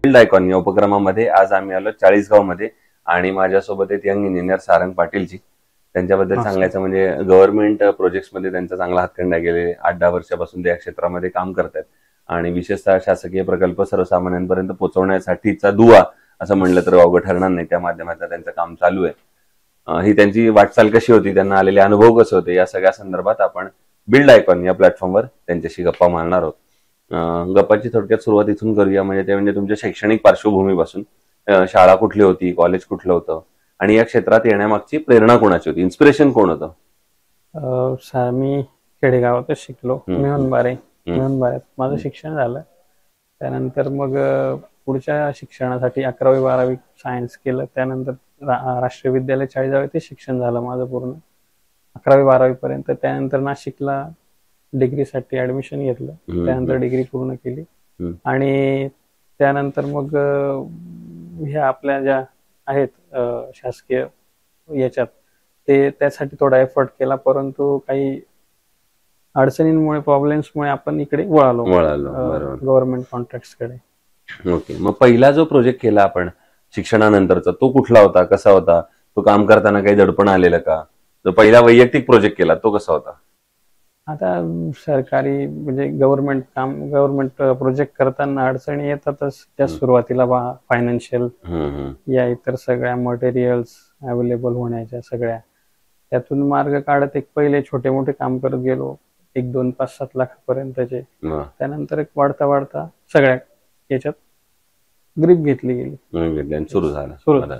Build icon या उपक्रमामध्ये आज आम्ही आलो चाळीसगाव मध्ये आणि माझ्यासोबत आहेत यंग इंजिनियर सारंग पाटीलजी. त्यांच्याबद्दल सांगायचं म्हणजे गव्हर्नमेंट प्रोजेक्ट्स मध्ये त्यांचा चांगला हातखंडा गेले. 8-10 वर्षापासून ते या क्षेत्रामध्ये काम करतात आणि विशेषतः शासकीय प्रकल्प सर्वसामान्यांपर्यंत पोहोचवण्यासाठीचा दुवा असं म्हणलं तर वावगं ठरणार नाही. त्या माध्यमातून त्यांचं काम चालू आहे. ही त्यांची वाटचाल कशी होती, त्यांना आलेले अनुभव कसे होते, या सगळ्या संदर्भात आपण बिल्ड आयकॉन या प्लॅटफॉर्मवर त्यांच्याशी गप्पा मारणार आहोत. गप्पाची थोडक्यात सुरुवात इथून करूया. म्हणजे तुमच्या शैक्षणिक पार्श्वभूमीपासून शाळा कुठली होती, कॉलेज कुठलं होतं आणि या क्षेत्रात येण्यामागची प्रेरणा कोणाची होती, इन्स्पिरेशन कोण होतं? मी खेडेगावातच शिकलो. मेहनबाऱ्यात माझं शिक्षण झालं. त्यानंतर मग पुढच्या शिक्षणासाठी 11वी-12वी सायन्स केलं. त्यानंतर राष्ट्रीय विद्यालय चाळीसगाव ते शिक्षण झालं माझं पूर्ण 11वी-12वी पर्यंत. त्यानंतर नाशिकला डिग्रीसाठी ऍडमिशन घेतलं. त्यानंतर डिग्री पूर्ण केली आणि त्यानंतर मग ह्या आपल्या ज्या आहेत शासकीय याच्यात ते त्यासाठी थोडा एफर्ट केला, परंतु काही अडचणींमुळे प्रॉब्लेम्समुळे आपण इकडे वळालो गव्हर्नमेंट कॉन्ट्रॅक्ट्सकडे. ओके. मग पहिला जो प्रोजेक्ट केला आपण शिक्षणानंतरचा तो कुठला होता, कसा होता? तो काम करताना काही दडपण आलेलं का? जो पहिला वैयक्तिक प्रोजेक्ट केला तो कसा होता? आता सरकारी म्हणजे गव्हर्नमेंट प्रोजेक्ट करताना अडचणी येतातच. त्या सुरुवातीला फायनान्शियल या इतर सगळ्या मटेरियल्स अवेलेबल होण्याच्या सगळ्या, त्यातून मार्ग काढत एक पहिले छोटे मोठे काम करत गेलो, 1-2-5-7 लाखापर्यंतचे. त्यानंतर एक वाढता सगळ्या याच्यात ग्रीप घेतली गेली, सुरू झालं.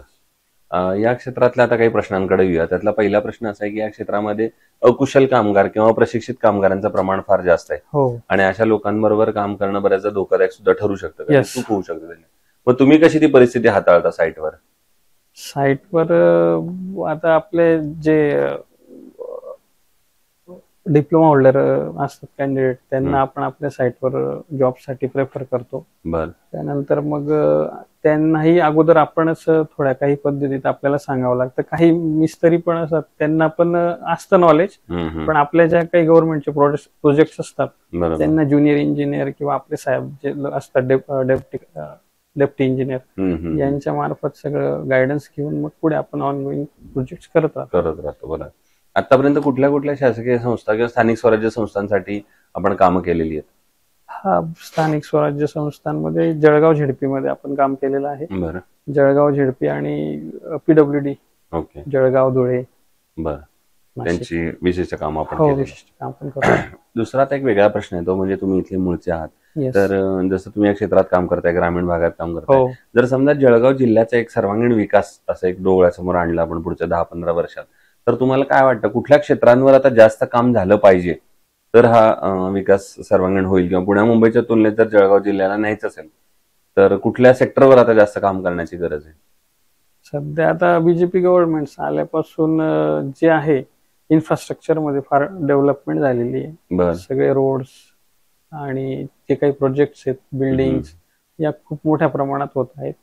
या क्षेत्रातल्या आता काही प्रश्नांकडे येऊया. त्यातला पहिला प्रश्न असा आहे की या क्षेत्रामध्ये अकुशल कामगार किंवा प्रशिक्षित कामगारांचं प्रमाण फार जास्त आहे आणि अशा लोकांबरोबर काम करणं बऱ्याचदा धोकादायक सुद्धा ठरू शकतं, चूक होऊ शकते. मग तुम्ही कशी ती परिस्थिती हाताळता साईटवर? आता आपले जे डिप्लोमा होल्डर असतात कॅन्डिडेट, त्यांना आपण आपल्या साईटवर जॉबसाठी प्रेफर करतो. त्यानंतर मग त्यांनाही अगोदर आपणच थोड्या काही पद्धतीत आपल्याला सांगावं लागतं. काही मिस्त्री पण असतात, त्यांना पण असतं नॉलेज, पण आपल्या ज्या काही गव्हर्नमेंटचे प्रोजेक्ट असतात त्यांना ज्युनियर इंजिनियर किंवा आपले साहेब जे असतात डेप्टी इंजिनियर यांच्या मार्फत सगळं गायडन्स घेऊन मग पुढे आपण ऑनगोईंग प्रोजेक्ट करत राहतो. बरं, आतापर्यंत कुठल्या कुठल्या शासकीय संस्था किंवा स्थानिक स्वराज्य संस्थांसाठी आपण कामं केलेली आहेत? स्थानिक स्वराज्य संस्थांमध्ये जळगाव झेडपी मध्ये आपण काम केलेलं आहे. जळगाव झेडपी आणि PWD जळगाव धुळे. त्यांची विशिष्ट काम आपण करतो. दुसरा एक वेगळा प्रश्न आहे तो म्हणजे तुम्ही इथले मूळचे आहात, तर जसं तुम्ही या क्षेत्रात काम करताय, ग्रामीण भागात काम करताय, जर समजा जळगाव जिल्ह्याचा एक सर्वांगीण विकास असं एक डोळ्यासमोर आणला आपण पुढच्या 10-15 वर्षात, तर तुम्हाला काय वाटतं कुठल्या क्षेत्रांवर आता जास्त काम झालं पाहिजे तर हा विकास सर्वांगीण होईल? किंवा पुण्या मुंबईच्या तुलनेत जर जळगाव जिल्ह्याला न्यायचं असेल तर कुठल्या सेक्टरवर आता जास्त काम करण्याची गरज आहे? सध्या आता बीजेपी गव्हर्नमेंट आल्यापासून जे आहे इन्फ्रास्ट्रक्चर मध्ये फार डेव्हलपमेंट झालेली आहे. सगळे रोड्स आणि जे काही प्रोजेक्ट्स आहेत, बिल्डिंग्स या खूप मोठ्या प्रमाणात होत आहेत.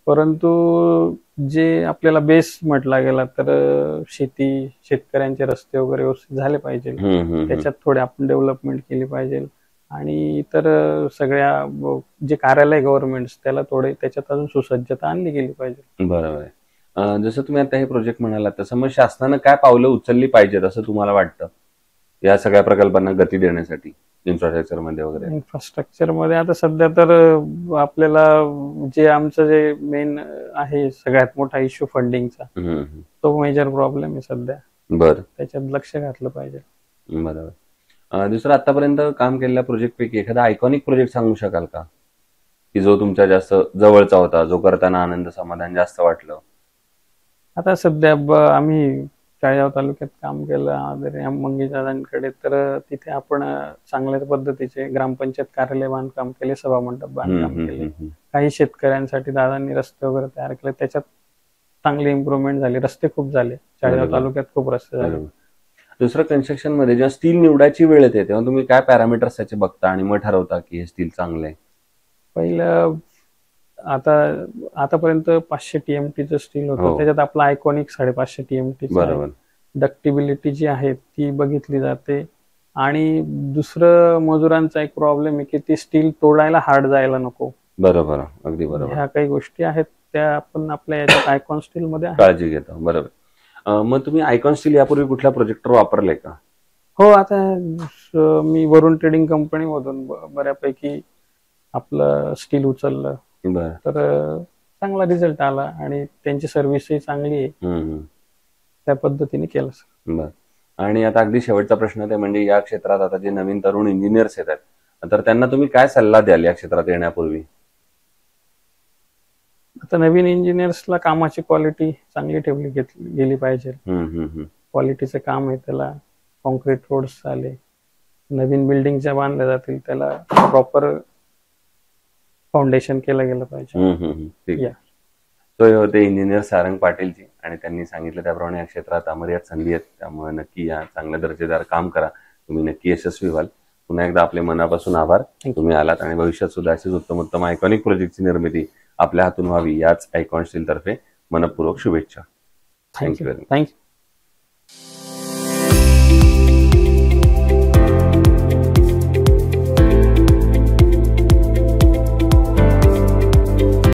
परंतु जे आपल्याला बेस म्हटला गेला तर शेतकऱ्यांचे रस्ते वगैरे व्यवस्थित झाले पाहिजे, त्याच्यात थोडे आपण डेव्हलपमेंट केली पाहिजे आणि इतर सगळ्या जे कार्यालय गव्हर्नमेंट त्याला थोडे त्याच्यात अजून सुसज्जता आणली गेली पाहिजे. बरोबर आहे. जसं तुम्ही आता हे प्रोजेक्ट म्हणाला तसं मग शासनानं काय पावलं उचलली पाहिजेत असं तुम्हाला वाटतं या सगळ्या प्रकल्पांना गती देण्यासाठी इन्फ्रास्ट्रक्चर मध्ये? आता सध्या तर आपल्याला जे आमचं जे मेन आहे सगळ्यात मोठा इश्यू फंडिंगचा, तो मेजर प्रॉब्लेम आहे सध्या. त्याच्यात लक्ष घातलं पाहिजे. बरोबर. दुसरं आतापर्यंत काम केलेल्या प्रोजेक्ट पैकी एखादा आयकॉनिक प्रोजेक्ट सांगू शकाल का की जो तुमच्या जास्त जवळचा होता, जो करताना आनंद समाधान जास्त वाटलं? आता सध्या आम्ही चाळीसगाव तालुक्यात काम केलं आदरणीय मंगेशदादांकडे, तर तिथे आपण चांगल्या पद्धतीचे ग्रामपंचायत कार्यालय बांधकाम केले, सभामंडप बांधकाम केले. काही शेतकऱ्यांसाठी दादांनी रस्ते वगैरे तयार केले, त्याच्यात चांगली इम्प्रुव्हमेंट झाली. रस्ते खूप झाले चाळीसगाव तालुक्यात, खूप रस्ते झाले. दुसरं कन्स्ट्रक्शन मध्ये जेव्हा स्टील निवडायची वेळ येते तेव्हा तुम्ही काय पॅरामीटर्स त्याचे बघता आणि मग ठरवता की हे स्टील चांगलं आहे? पहिलं आतापर्यंत 500 TMTचं स्टील होतं, त्याच्यात आपला आयकॉनिक 550 TMT. डक्टिबिलिटी जी आहे ती बघितली जाते. आणि दुसरं मजुरांचा एक प्रॉब्लेम आहे की ती स्टील तोडायला हार्ड जायला नको, बरोबर, अगदी बरोबर. ह्या काही गोष्टी आहेत त्या आपण आपल्या याच्यात आयकॉन स्टील मध्ये आहे. काळजी घेतो, बरोबर. मग तुम्ही आयकॉन स्टील यापूर्वी कुठल्या प्रोजेक्टवर वापरले का? हो, आता मी वरुण ट्रेडिंग कंपनी मधून बऱ्यापैकी आपलं स्टील उचललं, बरं. तर चांगला रिझल्ट आला आणि त्यांची सर्व्हिसही चांगली आहे. त्या पद्धतीने केलं सर. बरं. आणि आता अगदी शेवटचा प्रश्न ते म्हणजे या क्षेत्रात आता जे नवीन तरुण इंजिनियर्स येतात, तर त्यांना तुम्ही काय सल्ला द्याल या क्षेत्रात येण्यापूर्वी? आता नवीन इंजिनियर्सला कामाची क्वालिटी चांगली ठेवली गेली पाहिजे. क्वालिटीचं काम आहे, त्याला कॉन्क्रीट रोड्स आले, नवीन बिल्डिंग ज्या बांधल्या जातील त्याला प्रॉपर फाउंडेशन केलं गेलं पाहिजे. ठीक आहे. तो हे होते इंजिनियर सारंग पाटीलजी आणि त्यांनी सांगितलं त्याप्रमाणे या क्षेत्रात अमर्याद संधी आहेत, त्यामुळे नक्की या चांगल्या दर्जेदार काम करा, तुम्ही नक्की यशस्वी व्हाल. पुन्हा एकदा आपले मनापासून आभार, तुम्ही आलात आणि भविष्यात सुद्धा अशीच उत्तम उत्तम आयकॉनिक प्रोजेक्टची निर्मिती आपल्या हातून व्हावी याच आयकॉन स्टील तर्फे मनपूर्वक शुभेच्छा. थँक्यू.